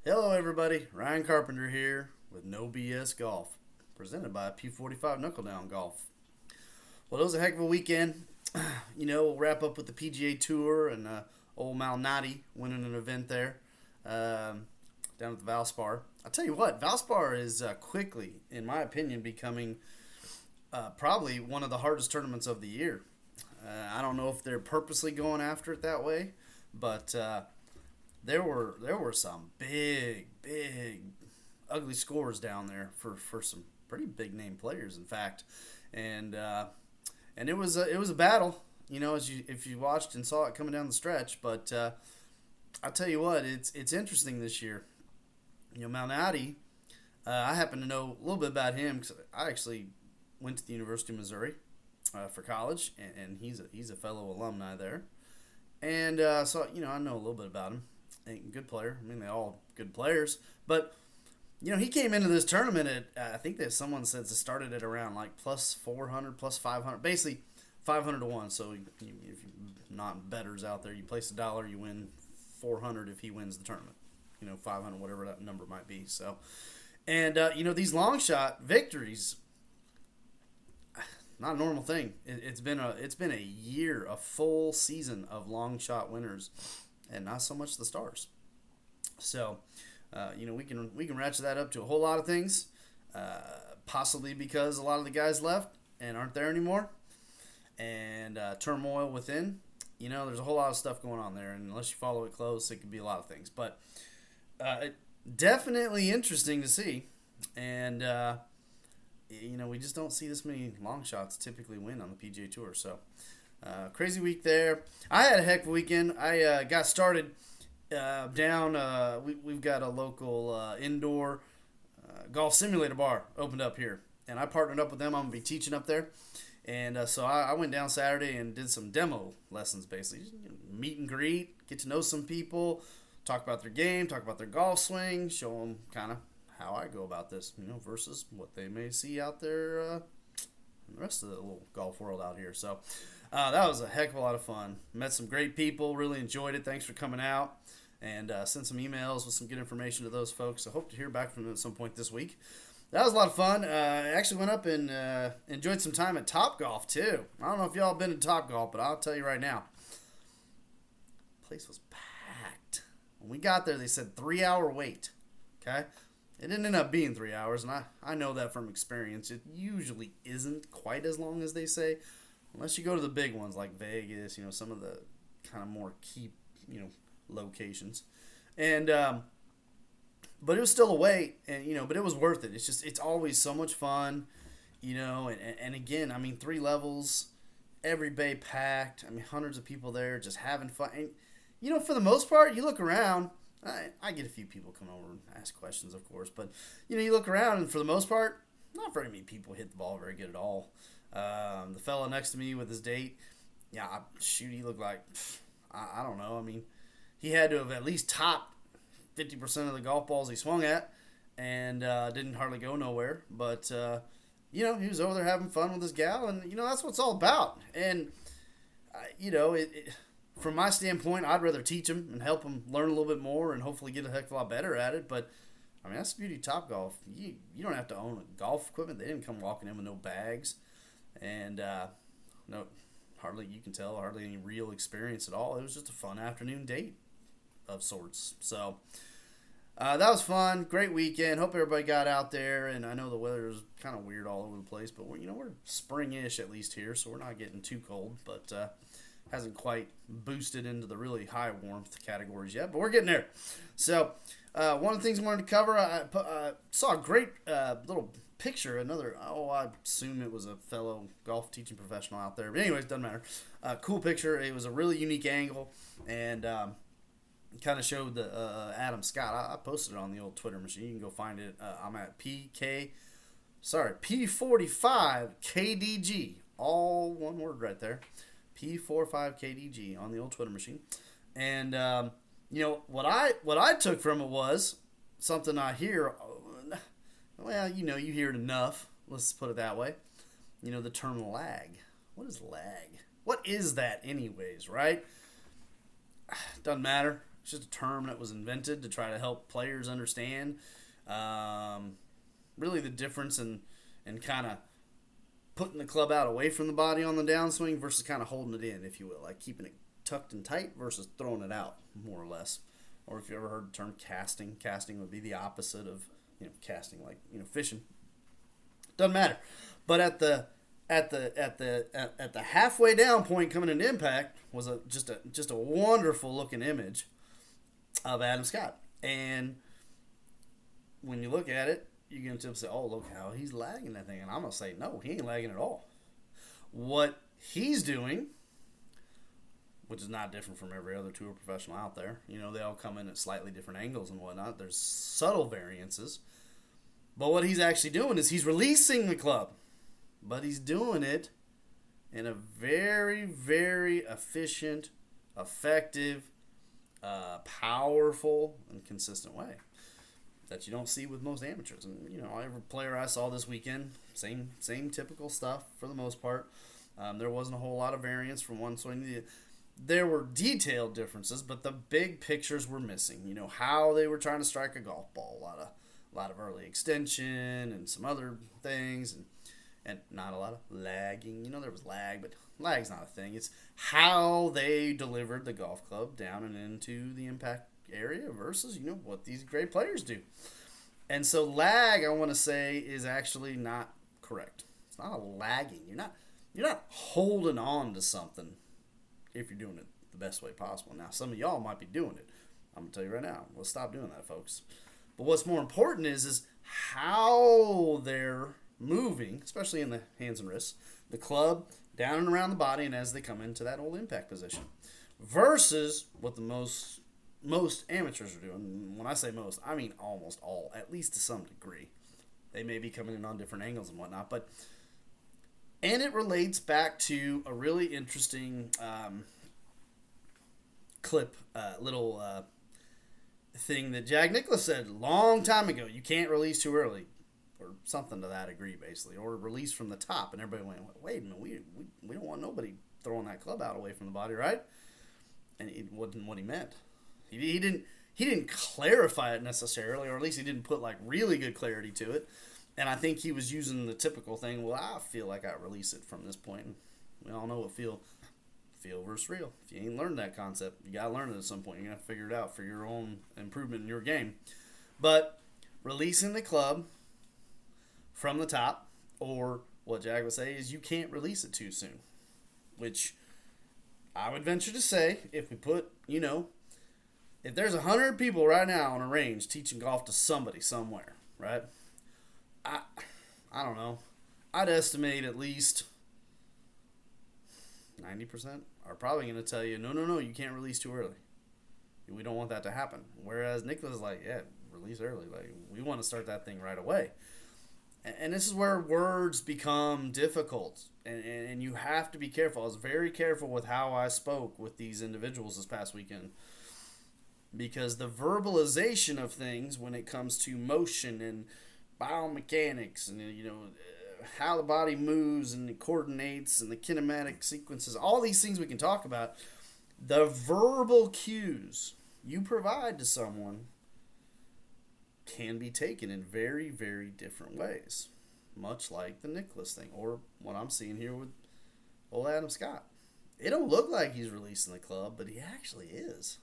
Hello, everybody. Ryan Carpenter here with No BS Golf, presented by P45 Knuckle Down Golf. Well, it was a heck of a weekend. We'll wrap up with the PGA Tour and old Malnati winning an event there down at the Valspar. I'll tell you what, Valspar is quickly, in my opinion, becoming probably one of the hardest tournaments of the year. I don't know if they're purposely going after it that way, but there were some big, ugly scores down there for some pretty big name players, in fact, and it was a battle, as if you watched and saw it coming down the stretch. But I'll tell you what, it's interesting this year. Malnati, I happen to know a little bit about him because I actually went to the University of Missouri for college, and he's a fellow alumni there, and so I know a little bit about him. Good player. I mean, they're all good players. But, he came into this tournament at, I think that someone says it started at around like plus 400, plus 500. Basically, 500 to 1. So, if you're not bettors out there, you place $1, you win 400 if he wins the tournament. 500, whatever that number might be. So, and, these long shot victories, not a normal thing. It's been a year, a full season of long shot winners, and not so much the stars. So, we can ratchet that up to a whole lot of things, possibly because a lot of the guys left and aren't there anymore, and turmoil within. There's a whole lot of stuff going on there, and unless you follow it close, it could be a lot of things. But definitely interesting to see, and we just don't see this many long shots typically win on the PGA Tour. So. Crazy week there. I had a heck of a weekend. I got started down. We've got a local indoor golf simulator bar opened up here, and I partnered up with them. I'm gonna be teaching up there, and so I went down Saturday and did some demo lessons, basically meet and greet, get to know some people, talk about their game, talk about their golf swing, show them kind of how I go about this, versus what they may see out there in the rest of the little golf world out here. So. That was a heck of a lot of fun. Met some great people. Really enjoyed it. Thanks for coming out. And sent some emails with some good information to those folks. I hope to hear back from them at some point this week. That was a lot of fun. I actually went up and enjoyed some time at Top Golf, too. I don't know if y'all have been to Top Golf, but I'll tell you right now. The place was packed. When we got there, they said 3-hour wait. Okay? It didn't end up being 3 hours, and I know that from experience. It usually isn't quite as long as they say. Unless you go to the big ones like Vegas, some of the kind of more key, locations. And, but it was still a wait, and, but it was worth it. It's always so much fun, and again, 3 levels, every bay packed. Hundreds of people there just having fun. And, for the most part, you look around, I get a few people come over and ask questions, of course, but, you look around, and for the most part, not very many people hit the ball very good at all. The fella next to me with his date, he looked like, I don't know. He had to have at least topped 50% of the golf balls he swung at, and didn't hardly go nowhere. But, he was over there having fun with his gal, and, that's what it's all about. And, from my standpoint, I'd rather teach him and help him learn a little bit more and hopefully get a heck of a lot better at it. But, that's the beauty of Top Golf. You don't have to own a golf equipment. They didn't come walking in with no bags. And no, hardly any real experience at all. It was just a fun afternoon date of sorts. So that was fun. Great weekend. Hope everybody got out there. And I know the weather is kind of weird all over the place, but we're spring-ish at least here, so we're not getting too cold. But hasn't quite boosted into the really high warmth categories yet, but we're getting there. So one of the things I wanted to cover, I saw a great little picture, I assume it was a fellow golf teaching professional out there, but anyways, doesn't matter. Cool picture. It was a really unique angle, and kind of showed the Adam Scott. I posted it on the old Twitter machine. You can go find it. I'm at P45 KDG, all one word right there, P45 KDG on the old Twitter machine. And what I took from it was something I hear. Well, you hear it enough. Let's put it that way. The term lag. What is lag? What is that anyways, right? Doesn't matter. It's just a term that was invented to try to help players understand really the difference in kind of putting the club out away from the body on the downswing versus kind of holding it in, if you will, like keeping it tucked and tight versus throwing it out, more or less. Or if you ever heard the term casting, casting would be the opposite of casting, like fishing. Doesn't matter. But at the halfway down point coming into impact was just a wonderful looking image of Adam Scott. And when you look at it, you're going to say, oh, look how he's lagging that thing. And I'm going to say, no, he ain't lagging at all. What he's doing, which is not different from every other tour professional out there, they all come in at slightly different angles and whatnot. There's subtle variances. But what he's actually doing is he's releasing the club. But he's doing it in a very, very efficient, effective, powerful, and consistent way that you don't see with most amateurs. And every player I saw this weekend, same typical stuff for the most part. There wasn't a whole lot of variance from one swing to the other. There were detailed differences, but the big pictures were missing. How they were trying to strike a golf ball, a lot of early extension and some other things, and not a lot of lagging. There was lag, but lag's not a thing. It's how they delivered the golf club down and into the impact area versus, what these great players do. And so lag, I want to say, is actually not correct. It's not a lagging. You're not holding on to something if you're doing it the best way possible. Now, some of y'all might be doing it. I'm going to tell you right now, let's stop doing that, folks. But what's more important is how they're moving, especially in the hands and wrists, the club down and around the body and as they come into that old impact position, versus what the most amateurs are doing. When I say most, I mean almost all, at least to some degree. They may be coming in on different angles and whatnot, and it relates back to a really interesting clip, little thing that Jack Nicklaus said a long time ago. You can't release too early, or something to that degree, basically, or release from the top. And everybody went, wait a minute, we don't want nobody throwing that club out away from the body, right? And it wasn't what he meant. He didn't clarify it necessarily, or at least he didn't put like really good clarity to it. And I think he was using the typical thing, well, I feel like I release it from this point. And we all know what feel versus real. If you ain't learned that concept, you got to learn it at some point. You're going to have to figure it out for your own improvement in your game. But releasing the club from the top, or what Jag would say is you can't release it too soon. Which I would venture to say, if we put, if there's 100 people right now on a range teaching golf to somebody somewhere, right? I don't know. I'd estimate at least 90% are probably going to tell you, no, you can't release too early. We don't want that to happen. Whereas Nicklaus is like, yeah, release early. Like, we want to start that thing right away. And this is where words become difficult. And you have to be careful. I was very careful with how I spoke with these individuals this past weekend. Because the verbalization of things when it comes to motion and biomechanics and, how the body moves and it coordinates and the kinematic sequences, all these things we can talk about, the verbal cues you provide to someone can be taken in very, very different ways. Much like the Nicklaus thing, or what I'm seeing here with old Adam Scott. It don't look like he's releasing the club, but he actually is.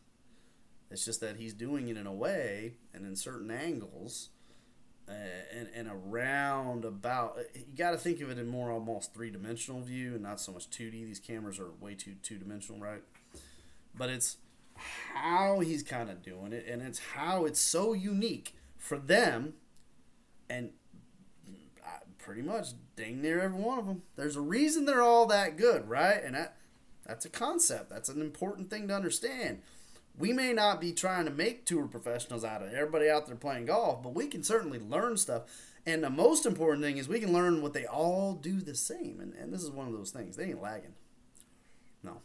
It's just that he's doing it in a way and in certain angles and around about. You got to think of it in more almost three-dimensional view and not so much 2D. These cameras are way too two-dimensional, right? But it's how he's kind of doing it, and it's how it's so unique for them, and pretty much dang near every one of them. There's a reason they're all that good, right? And that's a concept. That's an important thing to understand. We may not be trying to make tour professionals out of everybody out there playing golf, but we can certainly learn stuff. And the most important thing is we can learn what they all do the same. And this is one of those things. They ain't lagging. No.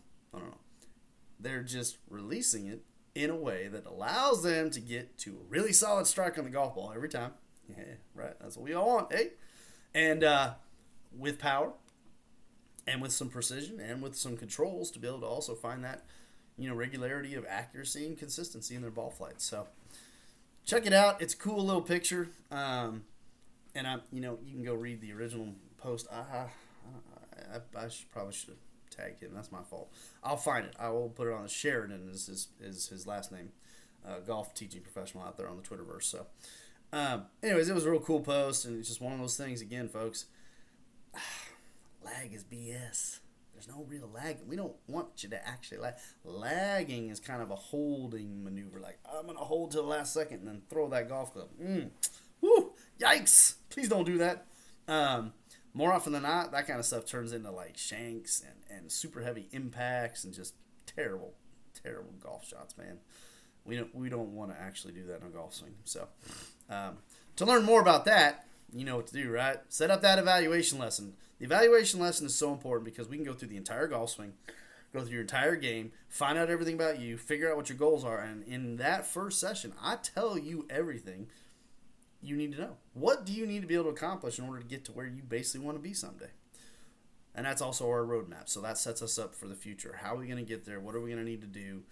They're just releasing it in a way that allows them to get to a really solid strike on the golf ball every time. Yeah, right. That's what we all want, eh? And with power and with some precision and with some controls to be able to also find that regularity of accuracy and consistency in their ball flight. So check it out. It's a cool little picture. And you can go read the original post. I probably should have tagged him. That's my fault. I'll find it. I will put it on the Sheridan is his last name. Golf teaching professional out there on the Twitterverse. So, anyways, it was a real cool post, and it's just one of those things. Again, folks, lag is BS. There's no real lag. We don't want you to actually lag. Lagging is kind of a holding maneuver. Like, I'm going to hold till the last second and then throw that golf club. Woo! Yikes! Please don't do that. More often than not, that kind of stuff turns into like shanks and super heavy impacts and just terrible, terrible golf shots, man. We don't want to actually do that in a golf swing. So, to learn more about that, you know what to do, right? Set up that evaluation lesson. The evaluation lesson is so important because we can go through the entire golf swing, go through your entire game, find out everything about you, figure out what your goals are, and in that first session, I tell you everything you need to know. What do you need to be able to accomplish in order to get to where you basically want to be someday? And that's also our roadmap. So that sets us up for the future. How are we going to get there? What are we going to need to do?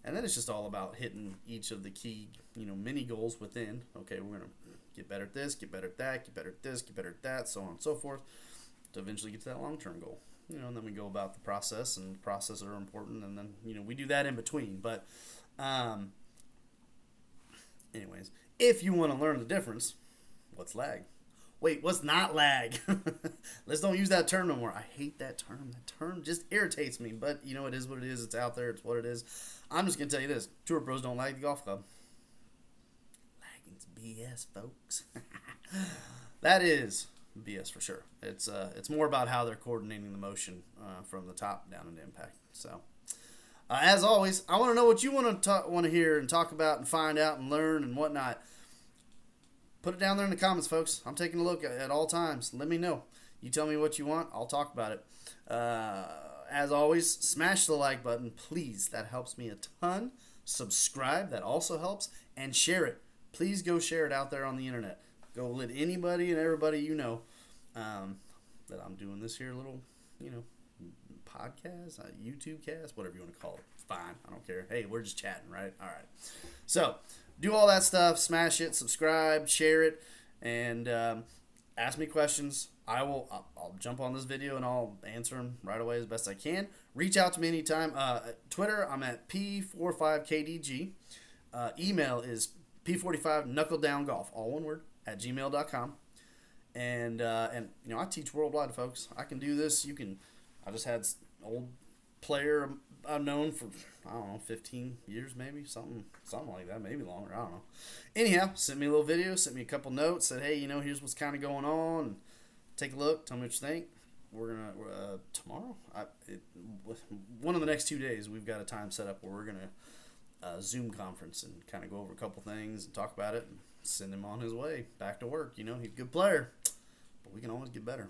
And then it's just all about hitting each of the key, mini goals within. Okay, we're going to get better at this, get better at that, get better at this, get better at that, so on and so forth, to eventually get to that long-term goal. And then we go about the process, and the processes are important, and then, we do that in between. But, anyways, if you want to learn the difference, what's lag? Wait, what's not lag? Let's don't use that term no more. I hate that term. That term just irritates me, but, it is what it is. It's out there. It's what it is. I'm just going to tell you this. Tour pros don't lag the golf club. Lagging's BS, folks. That is BS for sure. It's more about how they're coordinating the motion from the top down into impact. So, as always, I want to know what you want to hear and talk about and find out and learn and whatnot. Put it down there in the comments, folks. I'm taking a look at all times. Let me know. You tell me what you want. I'll talk about it. As always, smash the like button, please. That helps me a ton. Subscribe. That also helps. And share it. Please go share it out there on the internet. Go let anybody and everybody that I'm doing this here little, podcast, YouTube cast, whatever you want to call it. It's fine. I don't care. Hey, we're just chatting, right? All right. So, do all that stuff. Smash it. Subscribe. Share it. And ask me questions. I'll jump on this video and I'll answer them right away as best I can. Reach out to me anytime. Twitter, I'm at P45KDG. Email is P45knuckledown.golf, all one word, at gmail.com. And I teach worldwide, folks. I can do this. I just had old player I've known for, 15 years maybe, something like that, maybe longer, I don't know. Anyhow, sent me a little video, sent me a couple notes, said, hey, here's what's kind of going on. Take a look, tell me what you think. We're going to, tomorrow, one of the next 2 days, we've got a time set up where we're going to Zoom conference and kind of go over a couple things and talk about it and send him on his way back to work. He's a good player, but we can always get better.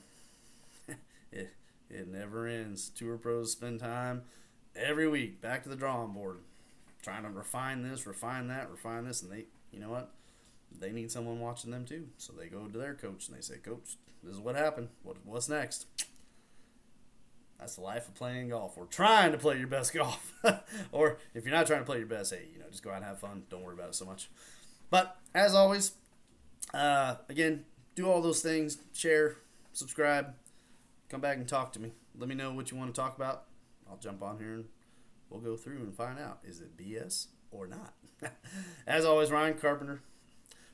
It never ends. Tour pros spend time every week back to the drawing board, trying to refine this, refine that, refine this, and they, they need someone watching them too. So they go to their coach and they say, Coach, this is what happened. What's next? That's the life of playing golf, or trying to play your best golf. Or if you're not trying to play your best, hey, just go out and have fun. Don't worry about it so much. But as always, again, do all those things. Share, subscribe, come back and talk to me. Let me know what you want to talk about. I'll jump on here and we'll go through and find out. Is it BS or not? As always, Ryan Carpenter,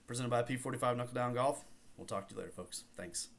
presented by P45 Knuckle Down Golf. We'll talk to you later, folks. Thanks.